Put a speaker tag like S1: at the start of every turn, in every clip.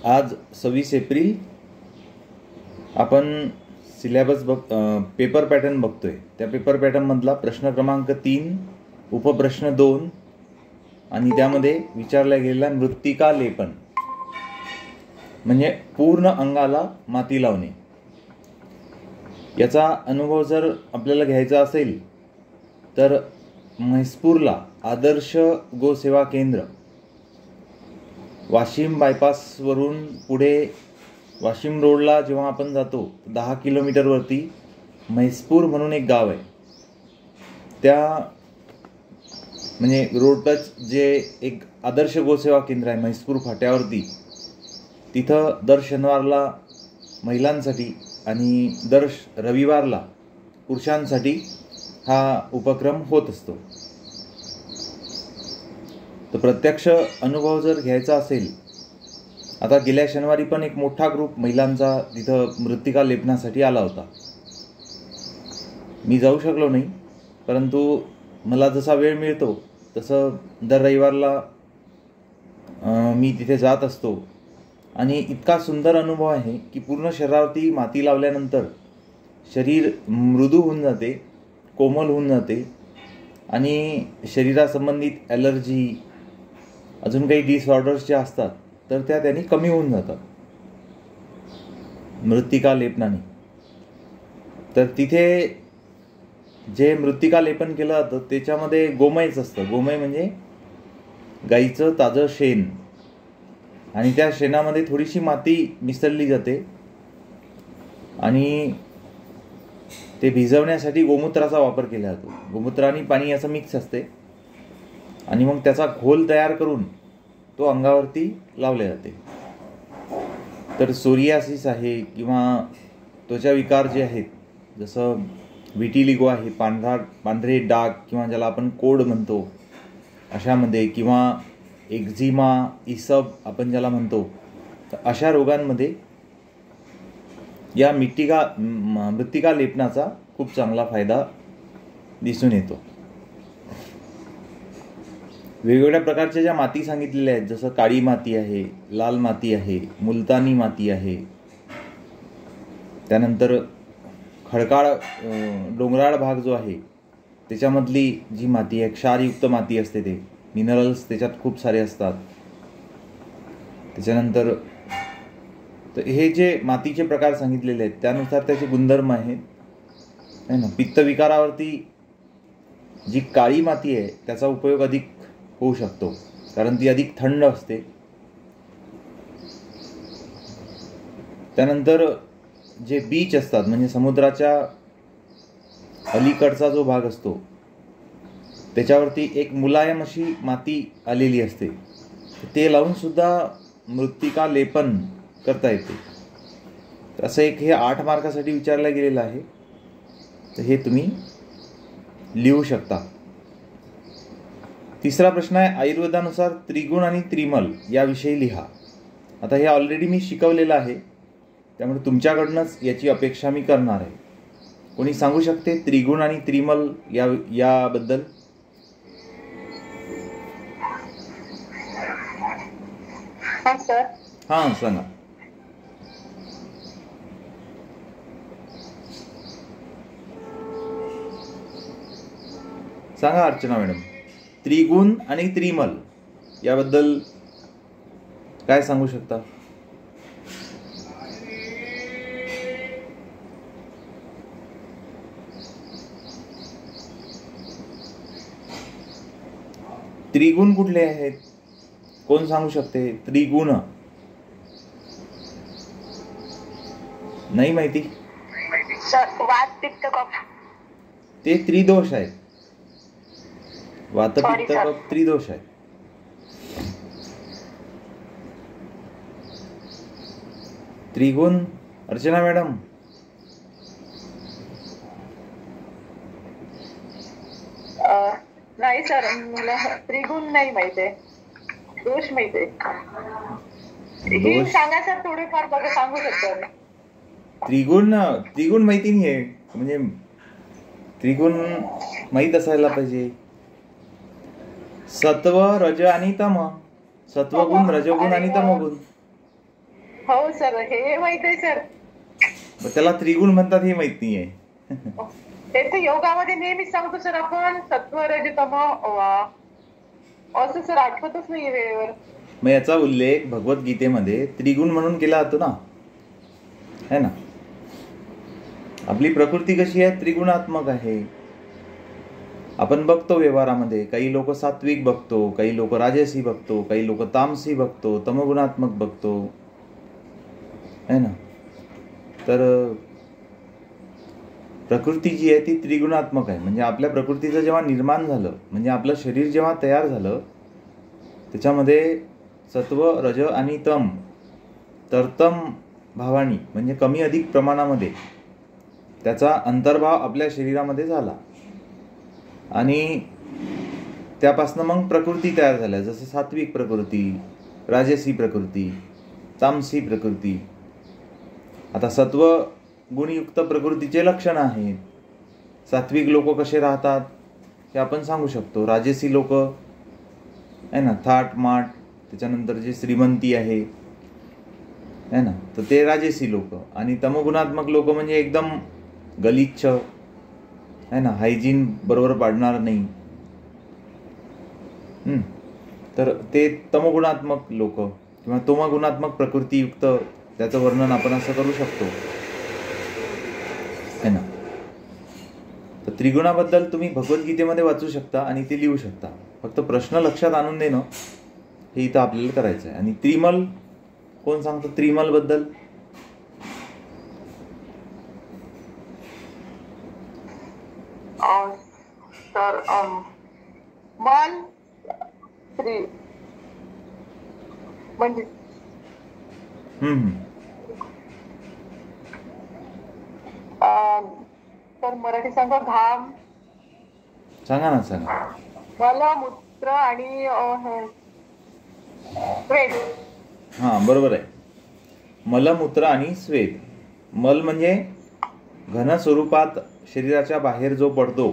S1: आज 26 एप्रिल. आपण syllabus paper pattern बघतोय. त्या पेपर पॅटर्न मधला प्रश्न क्रमांक 3, उपप्रश्न 2 आणि त्यामध्ये विचारला गेलेला मृत्तिका लेपन म्हणजे पूर्ण अंगाला माती लावणे. याचा अनुभव जर आपल्याला घ्यायचा असेल तर म्हैसपूरला आदर्श गोसेवा केंद्र, वाशिम बायपासवरून पुढे वाशिम रोडला जेव्हा आपण जातो 10 किलोमीटरवरती म्हैसपूर म्हणून एक गाव आहे. त्या म्हणजे रोड टच जे एक आदर्श गोसेवा केंद्र आहे म्हैसपूर फाट्यावरती, तिथं दर शनिवारला महिलांसाठी आणि दर रविवारला पुरुषांसाठी हा उपक्रम होत असतो. तर प्रत्यक्ष अनुभव जर घ्यायचा असेल, आता गेल्या शनिवारी पण एक मोठा ग्रुप महिलांचा तिथं मृत्तिका लेपनासाठी आला होता. मी जाऊ शकलो नाही, परंतु मला जसा वेळ मिळतो तसं दर रविवारला मी तिथे जात असतो. आणि इतका सुंदर अनुभव आहे की पूर्ण शरीरावरती माती लावल्यानंतर शरीर मृदू होऊन जाते, कोमल होऊन जाते आणि शरीरासंबंधित ॲलर्जी, अजून काही डिसऑर्डर्स जे असतात तर त्या त्यांनी कमी होऊन जातात मृत्तिका लेपनाने. तर तिथे जे मृत्तिका लेपन केलं जातं त्याच्यामध्ये गोमयच असतं. गोमय म्हणजे गाईचं ताजं शेण, आणि त्या शेणामध्ये थोडीशी माती मिसळली जाते आणि ते भिजवण्यासाठी गोमूत्राचा वापर केला जातो. गोमूत्र आणि पाणी असं मिक्स असते आणि मग त्याचा घोल तयार करून तो अंगावरती लावले जाते. तर सोरियासिस आहे किंवा त्वचा विकार जे आहेत, जसं विटिलिगो आहे, पांढरे डाग किंवा ज्याला आपण कोड म्हणतो अशामध्ये, किंवा एक्झिमा, इसब आपण ज्याला म्हणतो, तर अशा रोगांमध्ये या मृत्तिका लेपनाचा खूप चांगला फायदा दिसून येतो. वेगवेगळ्या प्रकारच्या ज्या माती सांगितलेल्या आहेत, जसं काळी माती आहे, लाल माती आहे, मुलतानी माती आहे, त्यानंतर खडकाळ डोंगराळ भाग जो आहे त्याच्यामधली जी माती आहे, क्षारयुक्त माती असते, ते मिनरल्स त्याच्यात खूप सारे असतात. त्याच्यानंतर तर हे जे मातीचे प्रकार सांगितलेले आहेत त्यानुसार त्याचे गुणधर्म आहेत है ना. पित्तविकारावरती जी काळी माती आहे त्याचा उपयोग अधिक होऊ शकतो, कारण ती अधिक थंड असते. त्यानंतर जे बीच असतात म्हणजे समुद्राच्या अलीकडचा जो भाग असतो त्याच्यावरती एक मुलायम अशी माती आलेली असते, ते लावून सुद्धा मृत्तिका लेपन करता येते. तर असं एक हे 8 मार्कासाठी विचारलं गेलेलं आहे, तर हे तुम्ही लिहू शकता. तिसरा प्रश्न आहे, आयुर्वेदानुसार त्रिगुण आणि त्रिमल याविषयी लिहा. आता हे ऑलरेडी मी शिकवलेलं आहे, त्यामुळे तुमच्याकडनंच याची अपेक्षा मी करणार आहे. कोणी सांगू शकते त्रिगुण आणि त्रिमल याबद्दल? हां सांगा. सांगा अर्चना मॅडम, त्रिगुण आणि त्रिमल याबद्दल काय सांगू शकता? त्रिगुण कुठले आहेत, कोण सांगू शकते? त्रिगुण नाही माहिती?
S2: वात पित्त कफ
S1: ते त्रिदोष आहेत. वात पित्त कफ त्रिदोष आहे. त्रिगुण अर्चना मॅडम?
S2: नाही सर, मला त्रिगुण नाही माहिती, दोष माहिती. हे सांगा सर, थोडेफार बघा सांगू शकतो.
S1: त्रिगुण माहिती नाही आहे म्हणजे त्रिगुण माहीत असायला पाहिजे. सत्व, रज आणि तम, सत्वगुण, रजगुण आणि तमगुण.
S2: हो सर, हे माहित आहे सर.
S1: मग त्याला त्रिगुण म्हणतात हे माहित नाहीये.
S2: ते तर योगामध्ये नेहमीच सांगतो सर आपण, सत्व रज तम असं सर, आठवतच नाहीये वेळेवर.
S1: मग याचा उल्लेख भगवद्गीतेमध्ये त्रिगुण म्हणून केला जातो ना, है ना. आपली प्रकृती कशी आहे, त्रिगुणात्मक आहे. आपण बघतो व्यवहारामध्ये, काही लोक सात्विक बघतो, काही लोक राजसी बघतो, काही लोक तामसी बघतो, तमगुणात्मक बघतो, है ना. तर प्रकृती जी आहे ती त्रिगुणात्मक आहे. म्हणजे आपल्या प्रकृतीचं जेव्हा निर्माण झालं, म्हणजे आपलं शरीर जेव्हा तयार झालं, त्याच्यामध्ये सत्व रज आणि तम, तरतम भावानी म्हणजे कमी अधिक प्रमाणामध्ये त्याचा अंतर्भाव आपल्या शरीरामध्ये झाला. आणि त्यापासून मग प्रकृती तयार झाल्या, जसं सात्विक प्रकृती, राजसी प्रकृती, तामसी प्रकृती. आता सत्व गुणयुक्त प्रकृतीचे लक्षण आहेत. सात्विक लोक कसे राहतात हे आपण सांगू शकतो. राजसी लोक आहे ना, थाट माट, त्याच्यानंतर जे श्रीमंती आहे ना, तर ते राजसी लोक. आणि तमगुणात्मक लोक म्हणजे एकदम गलिच्छ आहे ना, हायजीन बरोबर पाडणार नाही, तर ते तमगुणात्मक लोक किंवा तमगुणात्मक प्रकृतीयुक्त, त्याचं वर्णन आपण असं करू शकतो, है ना. तर त्रिगुणाबद्दल तुम्ही भगवद्गीतेमध्ये वाचू शकता आणि ते लिहू शकता. फक्त प्रश्न लक्षात आणून देणं हे इथं आपल्याला करायचं आहे. आणि त्रिमल कोण सांगतो त्रिमल बद्दल?
S2: तर मल त्रि म्हणजे तर मराठी सांगा, घाम.
S1: सांगा ना, सांगा.
S2: मल मूत्र आणि स्वेद.
S1: हा, बरोबर आहे. मलमूत्र आणि स्वेद. मल म्हणजे घन स्वरूपात शरीराच्या बाहेर जो पडतो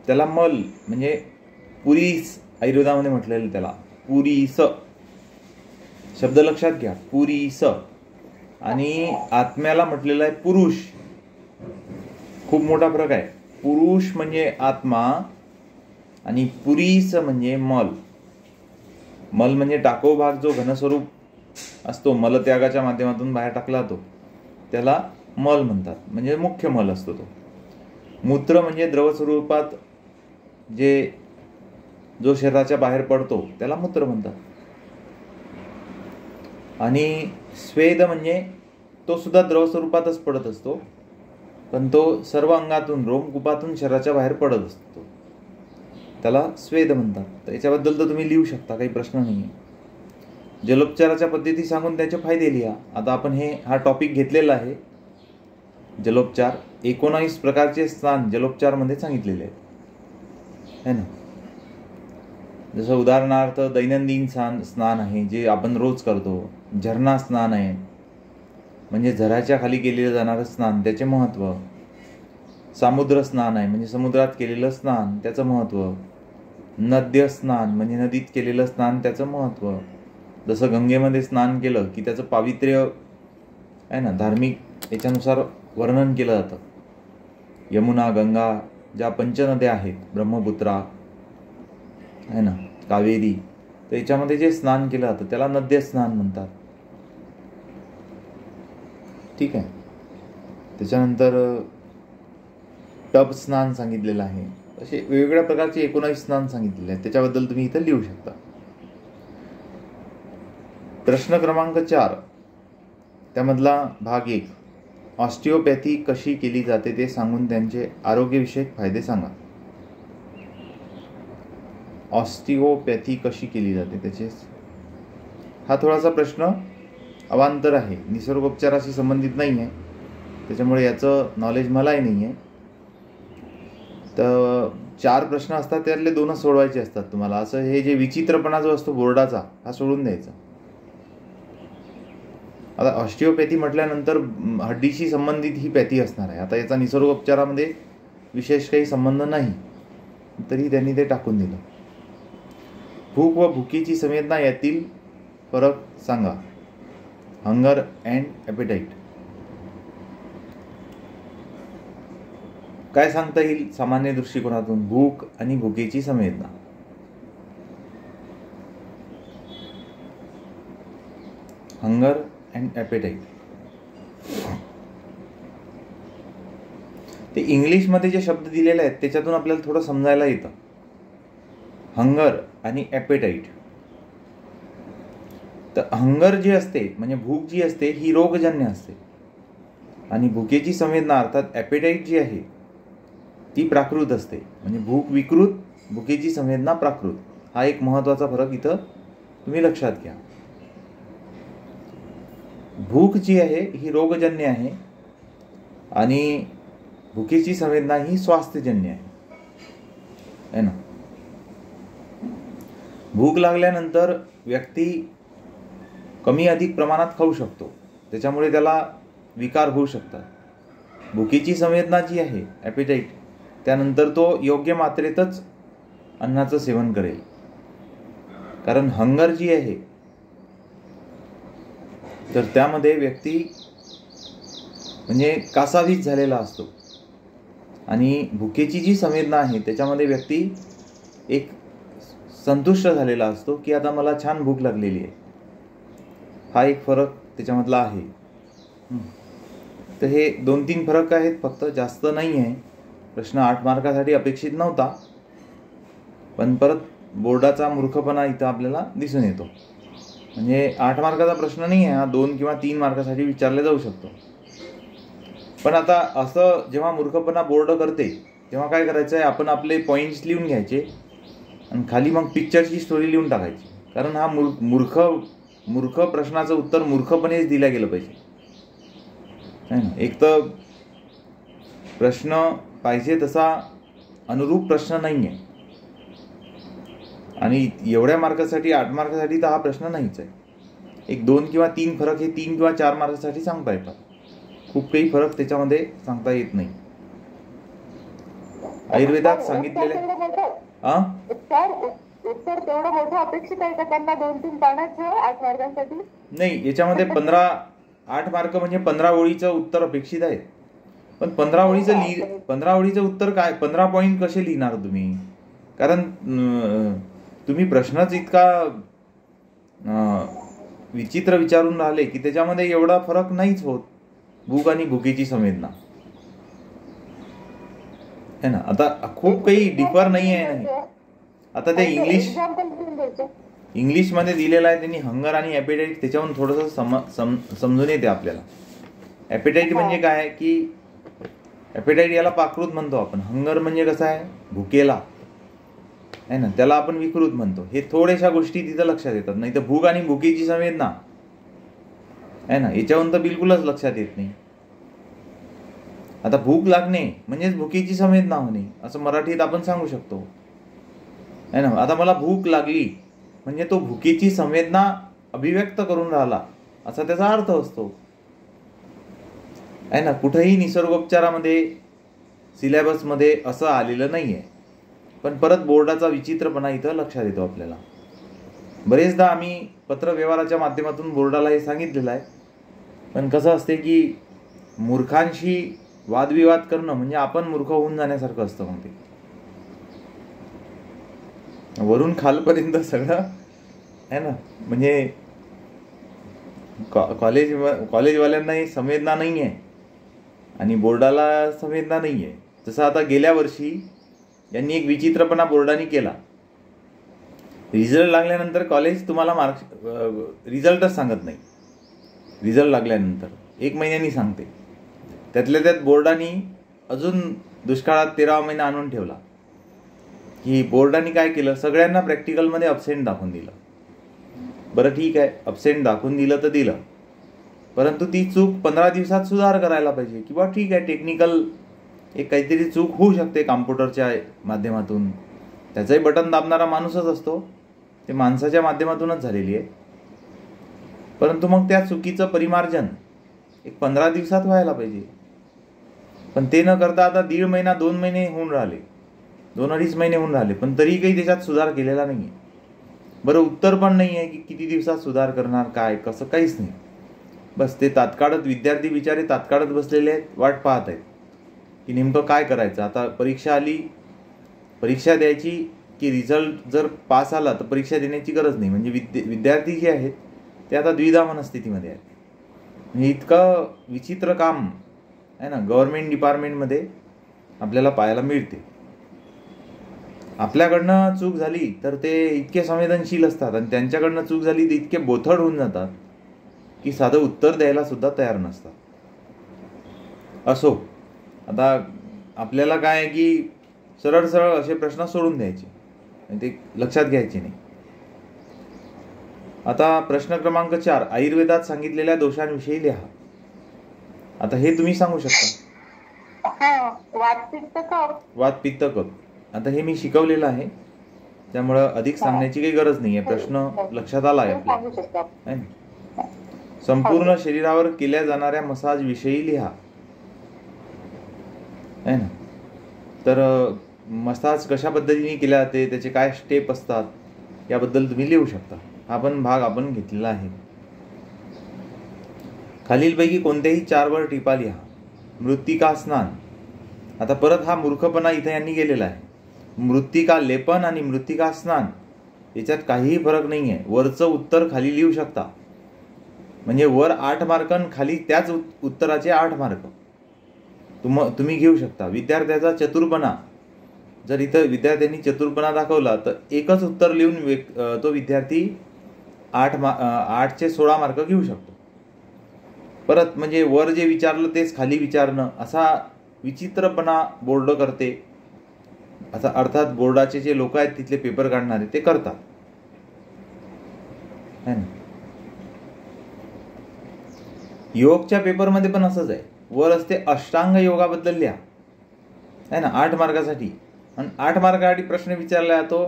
S1: त्याला मल म्हणजे पुरीस, आयुर्वेदामध्ये म्हटलेलं त्याला पुरीस. शब्द लक्षात घ्या, पुरीस. आणि आत्म्याला म्हटलेलं आहे पुरुष. खूप मोठा फरक आहे. पुरुष म्हणजे आत्मा आणि पुरीस म्हणजे मल. मल म्हणजे टाको भाग जो घनस्वरूप असतो, मलत्यागाच्या माध्यमातून बाहेर टाकला जातो, त्याला मल म्हणतात, म्हणजे मुख्य मल असतो तो. मूत्र म्हणजे द्रव स्वरूपात जो शरीराच्या बाहेर पडतो त्याला मूत्र म्हणतात. आणि स्वेद म्हणजे तो सुद्धा द्रव स्वरूपातच पडत असतो, पण तो सर्व अंगातून, रोमकूपातून शरीराच्या बाहेर पडत असतो, त्याला स्वेद म्हणतात. तर याच्याबद्दल तर तुम्ही लिहू शकता, काही प्रश्न नाही आहे. जलोपचाराच्या पद्धती सांगून त्याचे फायदे लिहा. आता आपण हा टॉपिक घेतलेला आहे, जलोपचार. 19 प्रकारचे स्नान जलोपचारमध्ये सांगितलेले आहेत, है ना. जसं उदाहरणार्थ दैनंदिन स्नान आहे जे आपण रोज करतो. झरणा स्नान आहे म्हणजे झऱ्याच्या खाली केलेलं जाणारं स्नान, त्याचे महत्त्व. समुद्र स्नान आहे म्हणजे समुद्रात केलेलं स्नान, त्याचं महत्त्व. नद्य स्नान म्हणजे नदीत केलेलं स्नान, त्याचं महत्त्व. जसं गंगेमध्ये स्नान केलं की त्याचं पावित्र्य आहे ना, धार्मिक याच्यानुसार वर्णन केलं जातं. यमुना, गंगा, ज्या पंचनद्या आहेत, ब्रह्मपुत्रा आहे ना, कावेरी, तर याच्यामध्ये जे स्नान केलं जातं त्याला नद्य स्नान म्हणतात. ठीक आहे. त्याच्यानंतर टब स्नान सांगितलेलं आहे. असे वेगवेगळ्या प्रकारचे 19 स्नान सांगितलेले आहेत, त्याच्याबद्दल तुम्ही इथं लिहू शकता. प्रश्न क्रमांक 4 त्यामधला भाग 1, ऑस्टिओपॅथी कशी केली जाते ते सांगून त्यांचे आरोग्यविषयक फायदे सांगा. ऑस्टिओपॅथी कशी केली जाते त्याचे, हा थोडासा प्रश्न अवांतर आहे, निसर्गोपचाराशी संबंधित नाही आहे, त्याच्यामुळे याचं नॉलेज मलाही नाही आहे. तर 4 प्रश्न असतात, त्यातले 2च सोडवायचे असतात तुम्हाला. असं हे जे विचित्रपणा जो असतो बोर्डाचा, हा सोडून द्यायचा. आता ऑस्टिओपॅथी म्हटल्यानंतर हड्डीशी संबंधित ही पॅथी असणार आहे. आता याचा निसर्गोपचारामध्ये विशेष काही संबंध नाही, तरी त्यांनी ते टाकून दिलं. भूक व भुकीची संवेदना यातील फरक सांगा. Hunger and appetite. काय सांगता येईल सामान्य दृष्टिकोनातून भूक आणि भुकेची संवेदना? Hunger and appetite. ते इंग्लिशमध्ये जे शब्द दिलेले आहेत त्याच्यातून आपल्याला थोडं समजायला येतं. हंगर आणि ॲपेटाईट. तर हंगर जे असते म्हणजे भूक जी असते ही रोगजन्य असते आणि भुकेची संवेदना अर्थात ॲपेटाईट जी आहे ती प्राकृत असते. म्हणजे भूक विकृत, भुकेची संवेदना प्राकृत. हा एक महत्त्वाचा फरक इथं तुम्ही लक्षात घ्या. भूक जी आहे ही रोगजन्य आहे आणि भुकेची संवेदना ही स्वास्थ्यजन्य आहे ना. भूक लागल्यानंतर व्यक्ती कमी अधिक प्रमाणात खाऊ शकतो, त्याच्यामुळे त्याला विकार होऊ शकतात. भुकेची संवेदना जी आहे ॲपेटाईट, त्यानंतर तो योग्य मात्रेतच अन्नाचं सेवन करेल. कारण हंगर जी आहे तर त्यामध्ये व्यक्ती म्हणजे कासावीस झालेला असतो आणि भुकेची जी संवेदना आहे त्याच्यामध्ये व्यक्ती एक संतुष्ट झालेला असतो की आता मला छान भूक लागलेली आहे. हा एक फरक त्याच्यामधला आहे. तर हे 2-3 फरक आहेत फक्त, जास्त नाही आहे. प्रश्न 8 मार्कासाठी अपेक्षित नव्हता, पण परत बोर्डाचा मूर्खपणा इथं आपल्याला दिसून येतो. म्हणजे 8 मार्काचा प्रश्न नाही आहे हा, 2 किंवा 3 मार्कासाठी विचारला जाऊ शकतो. पण आता असं जेव्हा मूर्खपणा बोर्ड करते तेव्हा काय करायचं आहे, आपण आपले पॉईंट्स लिहून घ्यायचे आणि खाली मग पिक्चरची स्टोरी लिहून टाकायची. कारण हा मूर्ख प्रश्नाचं उत्तर मूर्खपणेच दिलं गेलं पाहिजे, है ना. एक तर प्रश्न पाहिजे तसा अनुरूप प्रश्न नाही आहे आणि एवढ्या मार्कासाठी 8 मार्कासाठी तर हा प्रश्न नाहीच आहे. एक 2 किंवा 3 फरक हे 3 किंवा 4 मार्कासाठी सांगता येतात. खूप काही फरक त्याच्यामध्ये सांगता येत नाही. आयुर्वेदात सांगितलेले
S2: उत्तर तेवढं मोठं अपेक्षित आहे का त्यांना 2-3 पानाचं 8 मार्कांसाठी?
S1: नाही, याच्यामध्ये 8 मार्क म्हणजे 15 ओळीचं उत्तर अपेक्षित आहे. पण 15 ओळीचं उत्तर काय, 15 पॉईंट कसे लिहिणार तुम्ही? कारण तुम्ही प्रश्नच इतका विचित्र विचारून राहिले की त्याच्यामध्ये एवढा फरक नाहीच होत. भूक आणि भुकेची संवेदना है ना. आता खूप काही डिफर नाही आहे. आता ते इंग्लिशमध्ये दिलेलं आहे त्यांनी हंगर आणि ॲपेटाईट, त्याच्यावरून थोडंसं समजून येते आपल्याला. ॲपेटाईट म्हणजे काय की ॲपेटाईट याला प्राकृत म्हणतो आपण. हंगर म्हणजे कसं आहे, भुकेला आहे ना, त्याला आपण विकृत म्हणतो. हे थोड्याशा गोष्टी तिथं लक्षात येतात. नाही तर भूक आणि भुकेची संवेदना आहे ना, याच्यावरून तर बिलकुलच लक्षात येत नाही. आता भूक लागणे म्हणजेच भुकेची संवेदना होणे असं मराठीत आपण सांगू शकतो, है ना. आता मला भूक लागली म्हणजे तो भुकेची संवेदना अभिव्यक्त करून राहिला असा त्याचा अर्थ असतो, आहे ना. कुठेही निसर्गोपचारामध्ये सिलेबसमध्ये असं आलेलं नाही आहे. पण परत बोर्डाचा विचित्रपणा इथं लक्षात येतो आपल्याला. बरेचदा आम्ही पत्रव्यवहाराच्या माध्यमातून बोर्डाला हे सांगितलेलं आहे. पण कसं असते की मूर्खांशी वादविवाद करणं म्हणजे आपण मूर्ख होऊन जाण्यासारखं असतं. मग ते वरून खालपर्यंत सगळं आहे ना. म्हणजे कॉलेजवाल्यांनाही संवेदना नाही आहे आणि बोर्डाला संवेदना नाही आहे. जसं आता गेल्या वर्षी यांनी एक विचित्रपणा बोर्डाने केला. रिझल्ट लागल्यानंतर कॉलेज तुम्हाला रिझल्टच सांगत नाही. रिझल्ट लागल्यानंतर 1 महिन्यानी सांगते. त्यातल्या त्यात बोर्डाने अजून दुष्काळात 13वा महिना आणून ठेवला की बोर्डाने काय केलं, सगळ्यांना प्रॅक्टिकलमध्ये अब्सेंट दाखवून दिलं. बरं ठीक आहे, अब्सेंट दाखवून दिलं तर दिलं, परंतु ती चूक 15 दिवसात सुधार करायला पाहिजे. किंवा ठीक आहे, टेक्निकल एक काहीतरी चूक होऊ शकते कॉम्प्युटरच्या माध्यमातून. त्याचंही बटन दाबणारा माणूसच असतो, ते माणसाच्या माध्यमातूनच झालेली आहे. परंतु मग त्या चुकीचं परिमार्जन एक 15 दिवसात व्हायला पाहिजे. पण ते न करता आता 1.5 महिना 2 महिने होऊन राहिले, 2-2.5 महिने होऊन राहिले, पण तरी काही त्याच्यात सुधार केलेला नाही आहे. बरं, उत्तर पण नाही आहे की किती दिवसात सुधार करणार, काय कसं, काहीच नाही. बस ते तात्काळच विद्यार्थी बिचारे तात्काळच बसलेले आहेत, वाट पाहत आहेत की नेमकं काय करायचं. आता परीक्षा आली, परीक्षा द्यायची की रिझल्ट जर पास आला तर परीक्षा देण्याची गरज नाही. म्हणजे विद्यार्थी जे आहेत ते आता द्विधा मनस्थितीमध्ये आहेत. म्हणजे इतकं विचित्र काम आहे ना गव्हर्नमेंट डिपार्टमेंटमध्ये आपल्याला पाहायला मिळते. आपल्याकडनं चूक झाली तर ते इतके संवेदनशील असतात आणि त्यांच्याकडनं चूक झाली तर इतके बोथड होऊन जातात की साधं उत्तर द्यायला सुद्धा तयार नसतात. असो, आता आपल्याला काय आहे की सरळ सरळ असे प्रश्न सोडून द्यायचे, ते लक्षात घ्यायचे नाही. आता प्रश्न क्रमांक 4, आयुर्वेदात सांगितलेल्या दोषांविषयी लिहा. आता हे तुम्ही सांगू शकता. वात पित्त कफ. आता हे मी शिकवलेलं आहे, त्यामुळं अधिक सांगण्याची काही गरज नाही आहे. प्रश्न लक्षात आला आहे आपल्या. संपूर्ण शरीरावर केल्या जाणाऱ्या मसाज विषयी लिहा. आहे ना. तर मसाज कशा पद्धतीने केल्या जाते, त्याचे काय स्टेप असतात, याबद्दल तुम्ही लिहू शकता. हा पण भाग आपण घेतलेला आहे. खालीलपैकी कोणत्याही 4 वर टिपा लिहा. मृत्तिका स्नान. आता परत हा मूर्खपणा इथे यांनी गेलेला आहे. मृत्तिका लेपन आणि मृत्तिका स्नान याच्यात काहीही फरक नाही आहे. वरचं उत्तर खाली लिहू शकता, म्हणजे वर 8 मार्क आणि खाली त्याच उत्तराचे 8 मार्क तुम्ही घेऊ शकता. विद्यार्थ्याचा चतुरपणा, जर इथं विद्यार्थ्यांनी चतुरपणा दाखवला तर एकच उत्तर लिहून तो विद्यार्थी 8चे 16 मार्क घेऊ शकतो. परत म्हणजे वर जे विचारलं तेच खाली विचारणं, असा विचित्रपणा बोर्ड करते. असा अर्थात बोर्डाचे जे लोक आहेत तिथले पेपर काढणारे ते करतात, है ना. योगच्या पेपरमध्ये पण असंच आहे. वर असते अष्टांग योगाबद्दल लिहा, है ना, 8 मार्कासाठी. आणि 8 मार्कासाठी प्रश्न विचारला जातो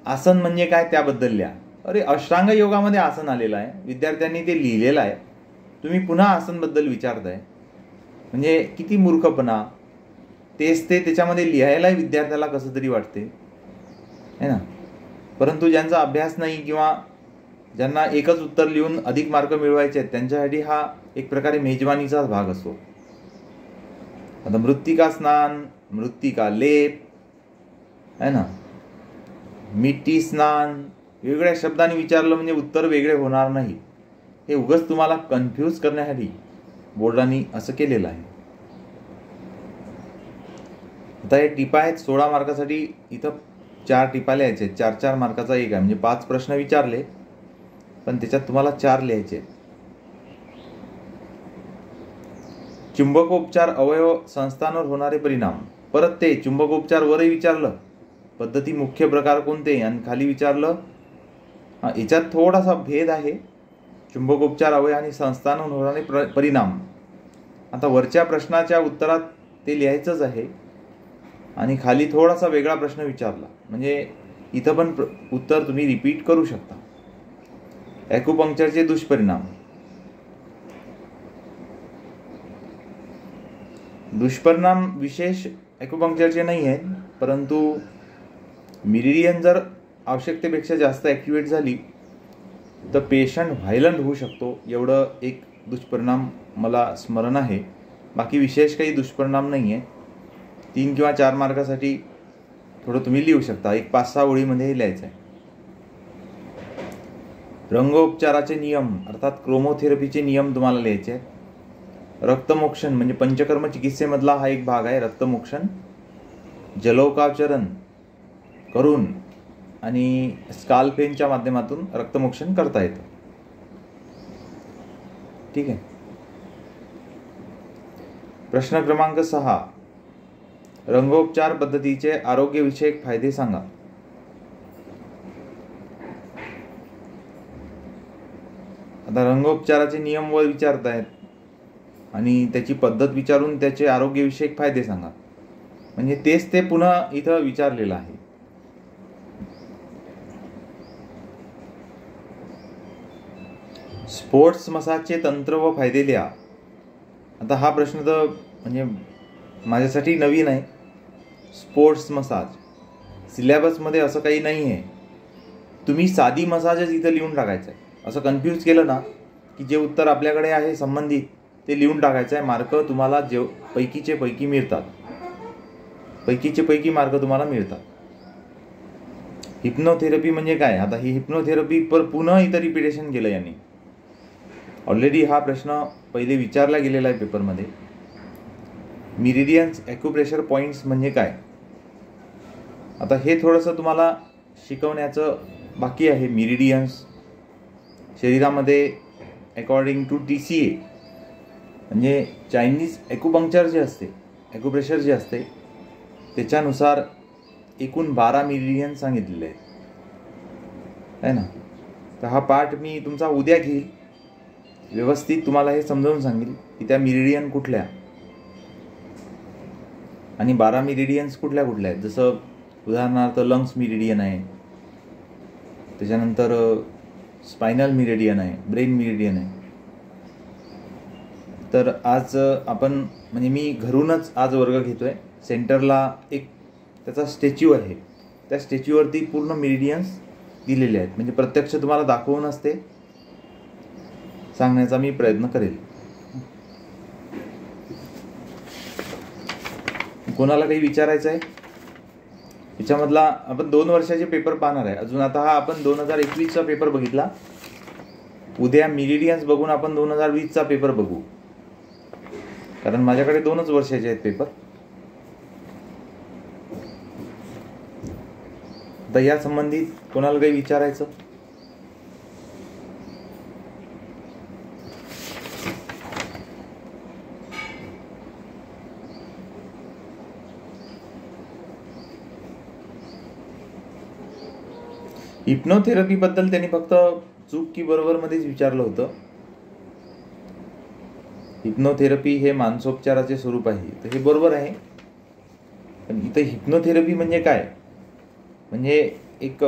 S1: आसन म्हणजे काय त्याबद्दल लिहा. अरे अष्टांग योगामध्ये आसन आलेलं आहे, विद्यार्थ्यांनी ते लिहिलेलं आहे, तुम्ही पुन्हा आसनबद्दल विचारताय. म्हणजे किती मूर्खपणा. तेच ते त्याच्यामध्ये लिहायला विद्यार्थ्याला कसं तरी वाटते, है ना. परंतु ज्यांचा अभ्यास नाही किंवा ज्यांना एकच उत्तर लिहून अधिक मार्क मिळवायचे आहेत त्यांच्यासाठी हा एक प्रकारे मेजवानीचाच भाग असतो. आता मृत्तिका स्नान, मृत्तिका लेप, है ना, मिट्टी स्नान, वेगळ्या शब्दांनी विचारलं म्हणजे उत्तर वेगळे होणार नाही. हे उगाच तुम्हाला कन्फ्यूज करण्यासाठी बोर्डाने असं केलेलं आहे. आता हे टिपा आहेत 16 मार्कासाठी. इथं 4 टिपा लिहायचे, 4-4 मार्काचा एक आहे. म्हणजे 5 प्रश्न विचारले पण त्याच्यात तुम्हाला 4 लिहायचे. चुंबकोपचार अवयव संस्थांवर होणारे परिणाम. परत ते चुंबकोपचार वरही विचारलं, पद्धती मुख्य प्रकार कोणते, आणि खाली विचारलं. याच्यात थोडासा भेद आहे. चुंबकोपचार अवयव आणि संस्थांवर होणारे परिणाम. आता वरच्या प्रश्नाच्या उत्तरात ते लिहायचंच आहे आणि खाली थोडासा वेगळा प्रश्न विचारला, म्हणजे इथं पण उत्तर तुम्ही रिपीट करू शकता. ॲक्युपंक्चरचे दुष्परिणाम. दुष्परिणाम विशेष ॲक्युपंक्चरचे नाही आहेत, परंतु मिरिडियन जर आवश्यकतेपेक्षा जास्त ॲक्टिवेट झाली तर पेशंट व्हायलंट होऊ शकतो, एवढं एक दुष्परिणाम मला स्मरण आहे. बाकी विशेष काही दुष्परिणाम नाही आहे. 3 किंवा 4 मार्कासाठी थोडं तुम्ही लिहू शकता. एक 5-6 ओळीमध्ये हे लिहायचं आहे. रंगोपचाराचे नियम अर्थात क्रोमोथेरपीचे नियम तुम्हाला लिहायचे आहेत. रक्तमोक्षण म्हणजे पंचकर्म चिकित्सेमधला हा एक भाग आहे. रक्तमोक्षण जलौकाचरण करून आणि स्काल्पेनच्या माध्यमातून रक्तमोक्षण करता येतं. ठीक आहे. प्रश्न क्रमांक 6, रंगोपचार पद्धतीचे आरोग्यविषयक फायदे सांगा. आता रंगोपचाराचे नियम वर विचारतायत आणि त्याची पद्धत विचारून त्याचे आरोग्यविषयक फायदे सांगा. म्हणजे तेच ते पुन्हा इथं विचारलेलं आहे. स्पोर्ट्स मसाजचे तंत्र व फायदे लिहा. आता हा प्रश्न तर म्हणजे माझ्यासाठी नवीन आहे. स्पोर्ट्स मसाज सिलेबसमध्ये असं काही नाही आहे. तुम्ही साधी मसाजच इथं लिहून टाकायचं आहे. असं कन्फ्यूज केलं ना की जे उत्तर आपल्याकडे आहे संबंधित ते लिहून टाकायचं आहे. मार्क तुम्हाला पैकीचे पैकी मिळतात. पैकीचे पैकी मार्क तुम्हाला मिळतात. हिप्नोथेरपी म्हणजे काय? आता ही हिप्नोथेरपी पुन्हा इथं रिपिटेशन केलं यांनी. ऑलरेडी हा प्रश्न पहिले विचारला गेलेला आहे पेपरमध्ये. मिरिडियन्स ॲक्युप्रेशर पॉईंट्स म्हणजे काय? आता हे थोडंसं तुम्हाला शिकवण्याचं बाकी आहे. मिरिडियन्स शरीरामध्ये अकॉर्डिंग टू TCA म्हणजे चायनीज ॲक्युपंक्चर जे असते, ॲक्युप्रेशर जे असते त्याच्यानुसार एकूण 12 मिरिडियन सांगितलेले आहेत, आहे ना. तर हा पाठ मी तुमचा उद्या घेईल, व्यवस्थित तुम्हाला हे समजावून सांगेल की त्या मिरिडियन कुठल्या आणि 12 मिरिडियन्स कुठल्या कुठल्या आहेत. जसं उदाहरणार्थ लंग्स मिरिडियन आहे, त्याच्यानंतर स्पायनल मिरिडियन आहे, ब्रेन मिरिडियन आहे. तर आज आपण म्हणजे मी घरूनच आज वर्ग घेतोय. सेंटरला एक त्याचा स्टॅच्यू आहे, त्या स्टॅच्यूवरती पूर्ण मिरिडियन्स दिलेले आहेत. म्हणजे प्रत्यक्ष तुम्हाला दाखवूनच ते सांगण्याचा मी प्रयत्न करेल. कोणाला काही विचारायचं आहे? याच्यामधला आपण 2 वर्षाचे पेपर पाहणार आहे अजून. आता हा आपण 2021चा पेपर बघितला. उद्या मिरिडियन्स बघून आपण 2020चा पेपर बघू, कारण माझ्याकडे 2च वर्षाचे आहेत पेपर. तर या संबंधित कोणाला काही विचारायचं? हिप्नोथेरपीबद्दल त्यांनी फक्त चूक की बरोबर मध्येच विचारलं होतं. हिप्नोथेरपी हे मानसोपचाराचे स्वरूप आहे, तर हे बरोबर आहे. पण इथं हिप्नोथेरपी म्हणजे काय? म्हणजे एक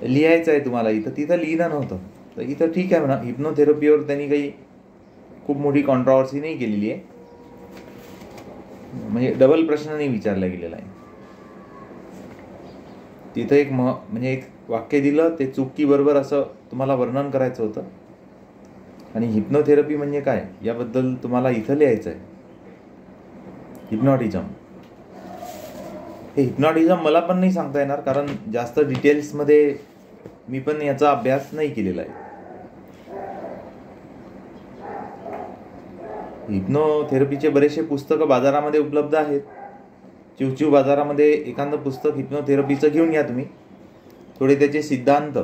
S1: लिहायचं आहे तुम्हाला. तिथं लिहिलं नव्हतं, तर इथं ठीक आहे म्हणा. हिप्नोथेरपीवर त्यांनी काही खूप मोठी कॉन्ट्रॉवर्सी नाही केलेली आहे. म्हणजे डबल प्रश्न नाही विचारला गेलेला आहे. तिथं एक म्हणजे एक वाक्य दिलं, ते चुकी बरोबर असं तुम्हाला वर्णन करायचं होतं. आणि हिप्नोथेरपी म्हणजे काय याबद्दल तुम्हाला इथं लिहायचं आहे. हिप्नॉटिझम, हे हिप्नॉटिझम मला पण नाही सांगता येणार, कारण जास्त डिटेल्समध्ये मी पण याचा अभ्यास नाही केलेला आहे. हिप्नोथेरपीचे बरेचसे पुस्तकं बाजारामध्ये उपलब्ध आहेत. चिवचिव बाजारामध्ये एखादं पुस्तक हिप्नोथेरपीचं घेऊन या तुम्ही. थोडे त्याचे सिद्धांत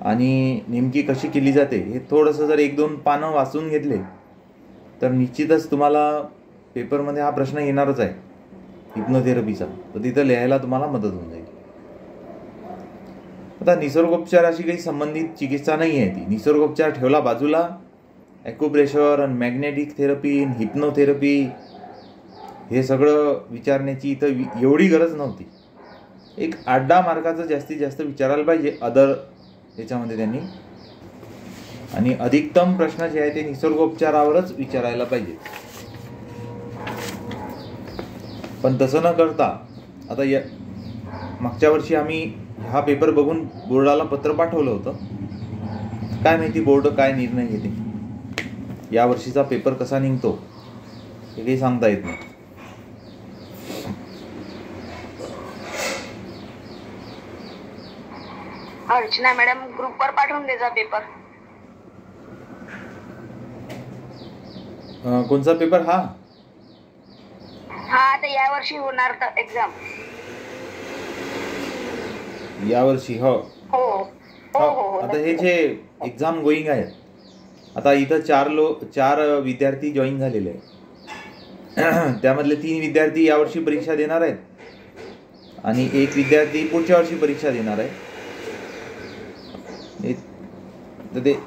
S1: आणि नेमकी कशी केली जाते हे थोडंसं जर 1-2 पानं वाचून घेतले तर निश्चितच तुम्हाला पेपरमध्ये हा प्रश्न येणारच आहे हिप्नोथेरपीचा. तर तिथं लिहायला तुम्हाला मदत होऊन जाईल. आता निसर्गोपचाराशी काही संबंधित चिकित्सा नाही आहे ती. निसर्गोपचार ठेवला बाजूला. ॲक्युप्रेशर आणि मॅग्नेटिक थेरपी, हिप्नोथेरपी हे सगळं विचारण्याची इथं एवढी गरज नव्हती. एक 8-10 मार्काचं जास्तीत जास्त विचारायला पाहिजे अदर याच्यामध्ये त्यांनी. आणि अधिकतम प्रश्न जे आहे ते निसर्गोपचारावरच विचारायला पाहिजे. पण तसं न करता आता मागच्या वर्षी आम्ही हा पेपर बघून बोर्डाला पत्र पाठवलं होतं. काय माहिती बोर्ड काय निर्णय घेते. या वर्षीचा पेपर कसा निघतो हे काही सांगता येत नाही.
S2: अर्चना मॅडम ग्रुपवर पाठवून द्यायचा पेपर.
S1: कोणचा पेपर? हा
S2: आता या वर्षी होणार एक्झाम.
S1: या वर्षी? हो. आता हे जे एक्झाम गोईंग आहेत, आता इथं 4 विद्यार्थी जॉईन झालेले आहेत. त्यामधले 3 विद्यार्थी यावर्षी परीक्षा देणार आहेत आणि 1 विद्यार्थी पुढच्या वर्षी परीक्षा देणार आहे.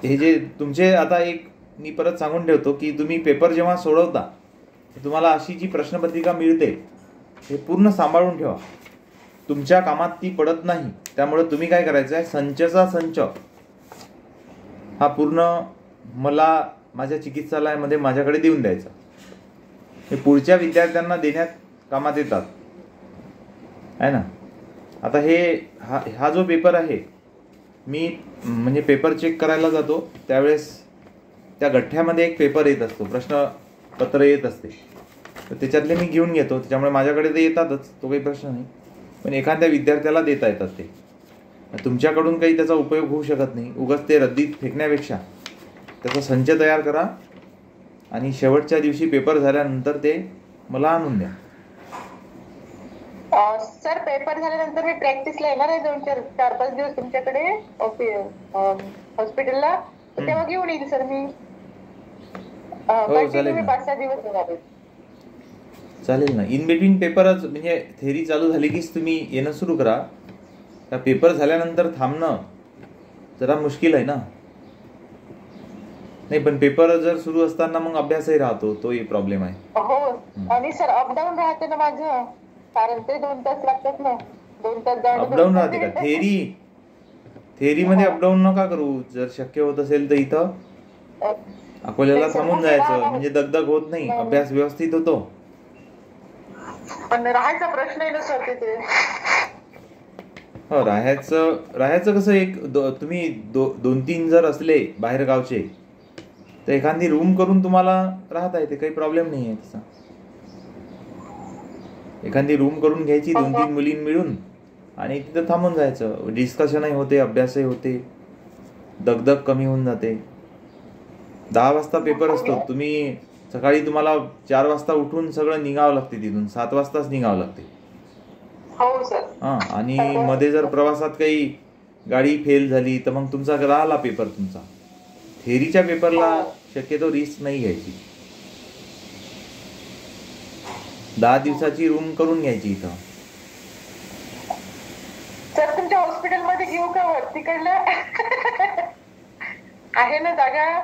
S1: हे जे तुमचे आता एक मी परत सांगून ठेवतो की तुम्ही पेपर जेव्हा सोडवता तुम्हाला अशी जी प्रश्नपत्रिका मिळते हे पूर्ण सांभाळून ठेवा. तुमच्या कामात ती पडत नाही. त्यामुळे तुम्ही काय करायचं आहे, संचचा संच हा पूर्ण मला माझ्या चिकित्सालयामध्ये माझ्याकडे देऊन द्यायचा. हे पुढच्या विद्यार्थ्यांना देण्यात कामात येतात, आहे ना. आता हा जो पेपर आहे मी म्हणजे पेपर चेक करायला जातो त्यावेळेस त्या गठ्ठ्यामध्ये एक पेपर येत असतो, प्रश्नपत्र येत असते, तर त्याच्यातले मी घेऊन घेतो. त्याच्यामुळे माझ्याकडे ते येतातच, तो काही प्रश्न नाही. पण एखाद्या विद्यार्थ्याला देता येतात ते. तुमच्याकडून काही त्याचा उपयोग होऊ शकत नाही. उगाच ते रद्दीत फेकण्यापेक्षा त्याचा संच तयार करा आणि शेवटच्या दिवशी पेपर झाल्यानंतर ते मला आणून द्या.
S2: सर पेपर झाल्यानंतर मी प्रॅक्टिसला येणार आहे 4-5 दिवस तुमच्याकडे हॉस्पिटलला, तेव्हा घेऊन येईल सर मी.
S1: चालेल ना.
S2: 5-6 दिवस येणार.
S1: चालेल ना. इन बिटवीन पेपरच म्हणजे थेरी चालू झाली कीच तुम्ही येणं सुरू करा. त्या पेपर झाल्यानंतर थांबणं जरा मुश्किल आहे ना. नाही पण पेपर जर सुरू असताना मग अभ्यासही राहतो, तोही प्रॉब्लेम आहे.
S2: हो आणि सर अपडाऊन राहते ना माझं, कारण ते 2 तास लागतात ना. 2 तास जाऊन
S1: अपडाऊन राहते का? थेरी मध्ये अपडाऊन नका करू. जर शक्य होत असेल तर इथं अकोल्याला थांबून जायचं, म्हणजे दगदग होत नाही, अभ्यास व्यवस्थित होतो.
S2: पण राहायचा प्रश्न आहे ना सर तिथे.
S1: हो, राहायचं कसं, तुम्ही 2-3 जर असले बाहेर गावचे तर एखादी रूम करून तुम्हाला राहता येते, काही प्रॉब्लेम नाही आहे तसा. एखादी रूम करून घ्यायची 2-3 मुलीं मिळून आणि तिथं थांबून जायचं. डिस्कशनही होते, अभ्यासही होते, दगदग कमी होऊन जाते. 10 वाजता पेपर असतो. सकाळी तुम्हाला 4 वाजता उठून सगळं निघावं लागते तिथून. 7 वाजताच निघावं लागते.
S2: हो सर.
S1: हां, आणि मध्ये जर प्रवासात काही गाडी फेल झाली तर मग तुमचा राहिला पेपर तुमचा. थेरीच्या पेपरला शक्यतो रिस्क नाही घ्यायची. 10 दिवसाची रूम करून घ्यायची इथं.
S2: सर तुमच्या हॉस्पिटलमध्ये घेऊ का तिकडलं? आहे ना जागा?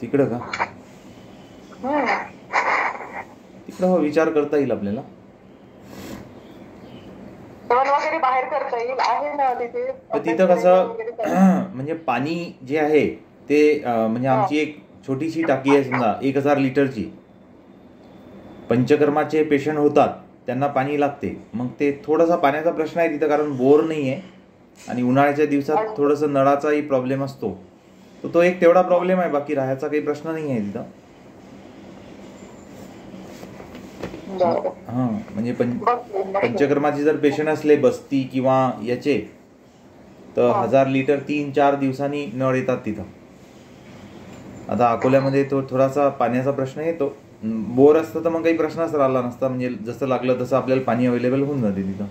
S1: तिकडं का? तिकडं हो, विचार करता येईल आपल्याला.
S2: वगैरे बाहेर करता येईल, आहे ना तिथे.
S1: तर तिथं कसं म्हणजे पाणी जे आहे ते म्हणजे आमची एक छोटीशी टाकी आहे समजा 1000 लिटरची. पंचकर्माचे पेशंट होतात, त्यांना पाणी लागते. मग ते थोडासा पाण्याचा प्रश्न आहे तिथं, कारण बोर नाही आहे आणि उन्हाळ्याच्या दिवसात थोडंसं नळाचाही प्रॉब्लेम असतो. तो एक तेवढा प्रॉब्लेम आहे, बाकी राहायचा काही प्रश्न नाही आहे तिथं. हां, म्हणजे पंचकर्माचे जर पेशंट असले बस्ती किंवा याचे, तर 1000 लिटर 3-4 दिवसांनी नळ येतात तिथं. आता अकोल्यामध्ये तो थोडासा पाण्याचा प्रश्न येतो. बोर असतं तर मग काही प्रश्नच राहिला नसता, म्हणजे जसं लागलं तसं आपल्याला पाणी अवेलेबल होऊन जाते तिथं.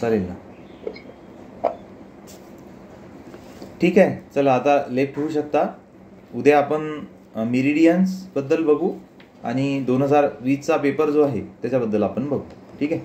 S1: चालेल ना. ठीक आहे, चला आता लेफ्ट होऊ शकता. उद्या आपण मेरिडियन्स बद्दल बघू आणि 2020चा पेपर जो आहे त्याच्याबद्दल आपण बघू. ठीक आहे.